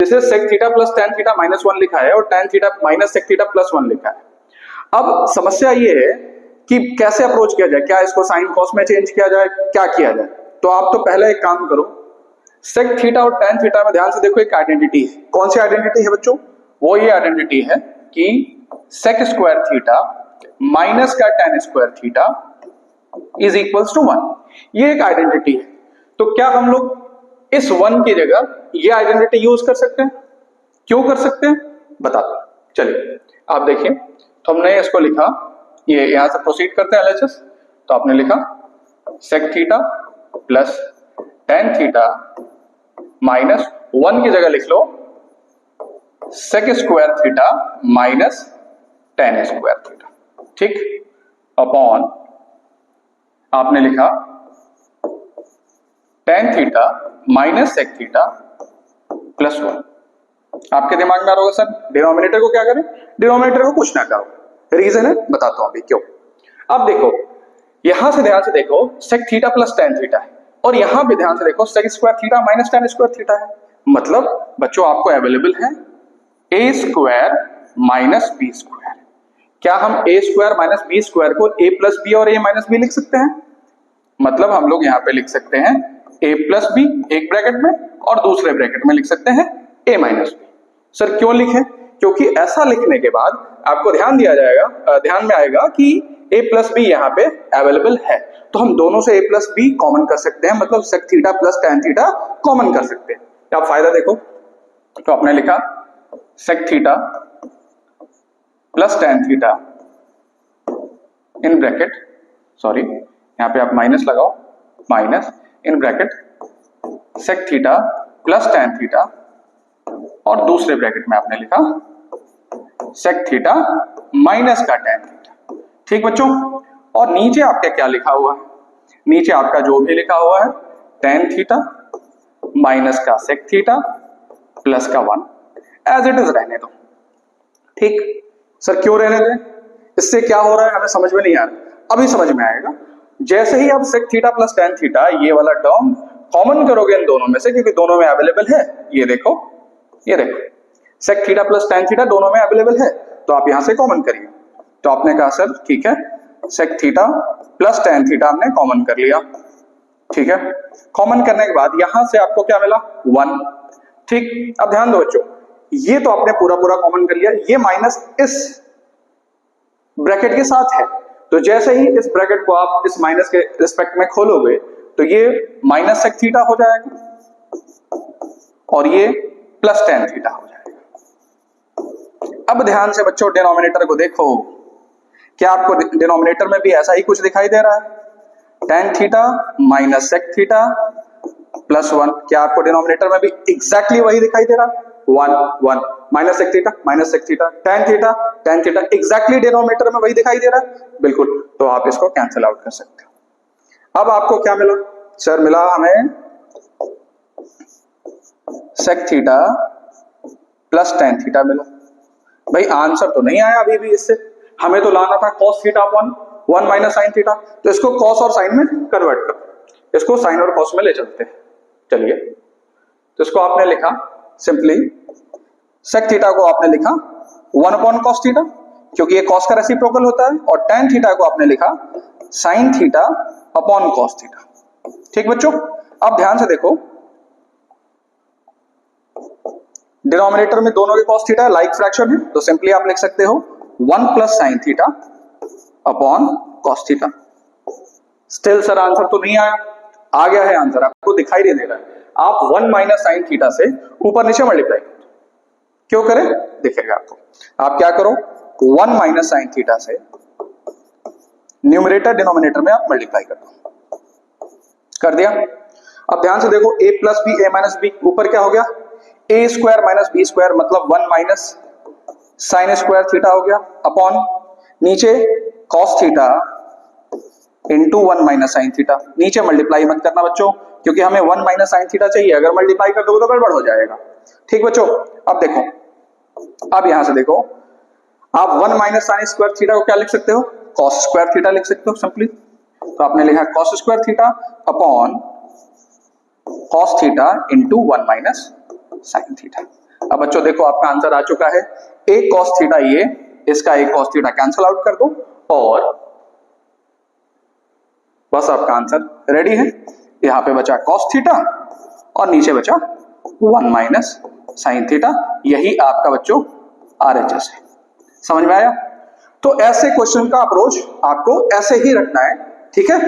जैसे sec theta plus tan theta minus 1 लिखा है और tan theta minus sec theta plus 1 लिखा है। अब समस्या ये है कि कैसे अप्रोच किया जाए, क्या इसको साइन कॉस में चेंज किया जाए, क्या किया जाए। तो आप तो पहले एक काम करो, सेक थीटा और टैन थीटा में ध्यान से देखो एक आइडेंटिटी है। कौन सी आइडेंटिटी है बच्चों? वो ये आइडेंटिटी है कि सेक स्क्वायर थीटा माइनस का tan square theta is equals to 1। ये एक आइडेंटिटी है। तो क्या हम लोग इस 1 की जगह ये आइडेंटिटी यूज कर सकते हैं? क्यों कर सकते हैं बताता हूं। चलिए आप देखिए, तो हमने इसको लिखा, ये यहां से प्रोसीड करते हैं एलएचएस। तो आपने लिखा sec theta plus tan theta minus 1 की जगह लिख लो sec square theta minus tan square theta, ठीक, अपॉन आपने लिखा tan theta minus sec theta plus 1। आपके दिमाग में आ रहा होगा सर डिनोमिनेटर को क्या करें? डिनोमिनेटर को कुछ ना करो, रीजन है बताता हूं अभी क्यों। अब देखो यहां से ध्यान से देखो sec theta plus tan theta है और यहां भी ध्यान से देखो sec square theta minus tan square theta है। मतलब बच्चों आपको अवेलेबल है A square minus B square. क्या हम A square minus B square को ए प्लस बी और ए माइनस बी लिख सकते हैं? मतलब हम लोग यहां पे लिख सकते हैं ए प्लस बी एक ब्रैकेट में और दूसरे ब्रैकेट में लिख सकते हैं ए माइनस बी। सर क्यों लिखें? क्योंकि ऐसा लिखने के बाद आपको ध्यान में आएगा कि a प्लस बी यहाँ पे अवेलेबल है, तो हम दोनों से a प्लस बी कॉमन कर सकते हैं, मतलब sec theta plus tan theta common कर सकते हैं। आप फायदा देखो, तो आपने लिखा sec theta plus tan theta in bracket, sorry यहाँ पे आप माइनस लगाओ, minus in bracket sec theta plus tan theta और दूसरे ब्रैकेट में आपने लिखा सेक थीटा माइनस का टैन थीटा, ठीक बच्चों। और नीचे आपके क्या लिखा हुआ है? नीचे आपका जो भी लिखा हुआ है टैन थीटा माइनस का सेक थीटा प्लस का 1 एज इट इज रहने दो, ठीक। सर क्यों रहने दें? इससे क्या हो रहा है हमें समझ में नहीं आ रहा, अभी समझ में आएगा। जैसे ही आप sec theta plus tan theta ये वाला टर्म कॉमन करोगे इन दोनों में से, क्योंकि दोनों में अवेलेबल है, ये देखो sec theta plus tan theta दोनों में अवेलेबल है, तो आप यहां से कॉमन करिए। तो आपने कहा सर ठीक है, sec theta plus tan theta हमने कॉमन कर लिया, ठीक है। कॉमन करने के बाद यहां से आपको क्या मिला? 1, ठीक। अब ध्यान दो बच्चों, ये तो आपने पूरा कॉमन कर लिया, ये माइनस इस ब्रैकेट के साथ है, तो जैसे ही इस ब्रैकेट को आप इस माइनस के रिस्पेक्ट में खोलोगे तो ये माइनस सेक थीटा हो जाएगा और ये प्लस टैन थीटा हो जाएगा। अब ध्यान से बच्चों डिनोमिनेटर को देखो, क्या आपको डिनोमिनेटर में भी ऐसा ही कुछ दिखाई दे रहा है? Tan theta minus sec theta plus 1, क्या आपको डिनोमिनेटर में भी एग्जैक्टली वही दिखाई दे रहा है? 1 minus sec theta tan theta exactly denominator में वही दिखाई दे रहा है, बिल्कुल। तो आप इसको कैंसिल आउट कर सकते हो। अब आपको क्या मिला? सर मिला हमें sec theta plus tan theta मिला। भाई आंसर तो नहीं आया अभी भी इससे, हमें तो लाना था cos theta upon 1 minus sine theta, तो इसको कॉस और साइन में कन्वर्ट करो, इसको साइन और कॉस में ले चलते हैं। चलिए, तो इसको आपने लिखा सिंपली सेक थीटा को आपने लिखा 1 अपॉन कॉस थीटा, क्योंकि ये कॉस का रेसिप्रोकल होता है, और टैन थीटा को आपने लिखा sine theta upon cos theta, ठीक बच्चों। अब ध्यान से देखो, डिनोमिनेटर में दोनों के कॉस थीटा लाइक फ्रैक्शन है, तो सिंपली आप लिख सकते हो 1 plus sine theta upon cos theta. Still sir answer तो नहीं आया? आ गया है आंसर, आपको दिखाई नहीं दे रहा है। आप 1 माइनस साइन थीटा से ऊपर नीचे मल्टीप्लाई करो, क्यों करें दिखेगा आपको। आप क्या करो, 1 माइनस साइन थीटा से न्यूमरेटर डिनोमिनेटर में आप मल्टीप्लाई कर दो, कर दिया। अब ध्यान से देखो a plus B A minus B, ऊपर क्या हो गया? A square minus B square, मतलब 1 माइनस साइन स्क्वायर थीटा हो गया, अपॉन नीचे cos theta into 1 minus sine theta. नीचे मल्टीप्लाई मत करना बच्चों, क्योंकि हमें 1 माइनस साइन थीटा चाहिए, अगर मल्टीप्लाई कर दोगे तो गड़बड़ हो जाएगा, ठीक बच्चों। अब देखो, अब यहां से देखो, आप 1 माइनस साइन स्क्वायर थीटा को क्या लिख सकते हो? कॉस स्क्वायर थीटा लिख सकते हो सिंपली। तो आपने लिखा cos square theta upon cos theta into 1 minus sine theta. अब बच्चों देखो आपका आंसर आ चुका है, एक cos थीटा ये, इसका एक cos थीटा कैंसिल आउट कर दो और बस आपका आंसर रेडी है। यहां पे बचा cos थीटा और नीचे बचा 1 माइनस साइन थीटा, यही आपका बच्चों RHS है। समझ में आया? तो ऐसे क्वेश्चन का अप्रोच आपको ऐसे ही रखना है, ठीक है।